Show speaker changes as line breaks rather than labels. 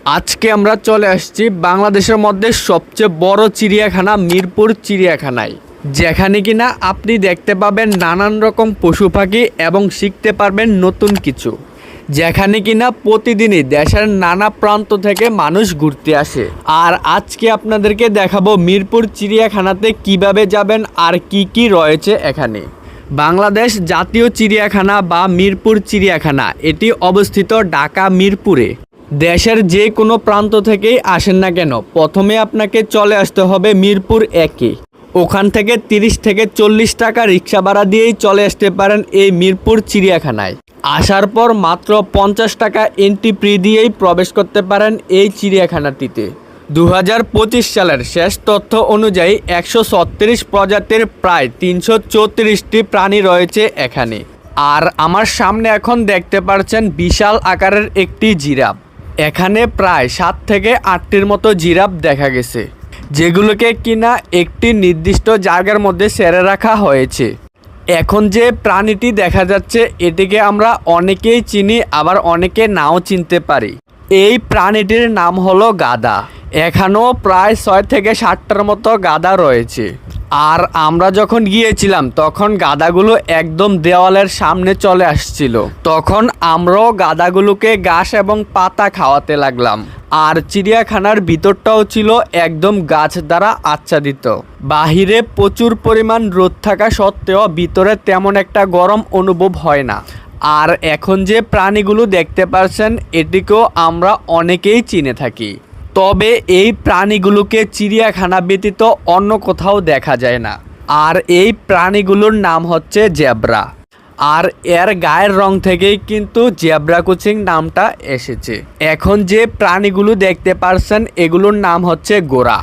আজকে আমরা চলে আসছি বাংলাদেশের মধ্যে সবচেয়ে বড় চিড়িয়াখানা মিরপুর চিড়িয়াখানায়, যেখানে কিনা আপনি দেখতে পাবেন নানান রকম পশু পাখি এবং শিখতে পারবেন নতুন কিছু। যেখানে কিনা প্রতিদিনই দেশের নানা প্রান্ত থেকে মানুষ ঘুরতে আসে। আর আজকে আপনাদেরকে দেখাবো মিরপুর চিড়িয়াখানাতে কিভাবে যাবেন আর কি কি রয়েছে এখানে। বাংলাদেশ জাতীয় চিড়িয়াখানা বা মিরপুর চিড়িয়াখানা এটি অবস্থিত ঢাকা মিরপুরে। দেশের যে কোনো প্রান্ত থেকেই আসেন না কেন, প্রথমে আপনাকে চলে আসতে হবে মিরপুর একে। ওখান থেকে 30 থেকে 40 টাকা রিক্সা ভাড়া দিয়েই চলে আসতে পারেন এই মিরপুর চিড়িয়াখানায়। আসার পর মাত্র 50 টাকা এন্ট্রি ফি দিয়েই প্রবেশ করতে পারেন এই চিড়িয়াখানাটিতে। 2025 সালের শেষ তথ্য অনুযায়ী 136 প্রজাতির প্রায় 334টি প্রাণী রয়েছে এখানে। আর আমার সামনে এখন দেখতে পাচ্ছেন বিশাল আকারের একটি জিরাফ। এখানে প্রায় 7 থেকে 8টির মতো জিরাফ দেখা গেছে, যেগুলোকে কিনা একটি নির্দিষ্ট জায়গার মধ্যে ছেড়ে রাখা হয়েছে। এখন যে প্রাণীটি দেখা যাচ্ছে এটিকে আমরা অনেকেই চিনি, আবার অনেকে নাও চিনতে পারি। এই প্রাণীটির নাম হলো গাধা। এখানেও প্রায় 6 থেকে 7টার মতো গাধা রয়েছে। আর আমরা যখন গিয়েছিলাম তখন গাধাগুলো একদম দেওয়ালের সামনে চলে আসছিল। তখন আমরাও গাধাগুলোকে ঘাস এবং পাতা খাওয়াতে লাগলাম। আর চিড়িয়াখানার ভিতরটাও ছিল একদম গাছ দ্বারা আচ্ছাদিত। বাহিরে প্রচুর পরিমাণ রোদ থাকা সত্ত্বেও ভিতরে তেমন একটা গরম অনুভব হয় না। আর এখন যে প্রাণীগুলো দেখতে পাচ্ছেন এটিকেও আমরা অনেকেই চিনে থাকি, তবে এই প্রাণীগুলোকে চিড়িয়াখানা ব্যতীত অন্য কোথাও দেখা যায় না। আর এই প্রাণীগুলোর নাম হচ্ছে জেব্রা। আর এর গায়ের রং থেকেই কিন্তু জেব্রা ক্রসিং নামটা এসেছে। এখন যে প্রাণীগুলো দেখতে পাচ্ছেন এগুলোর নাম হচ্ছে ঘোড়া।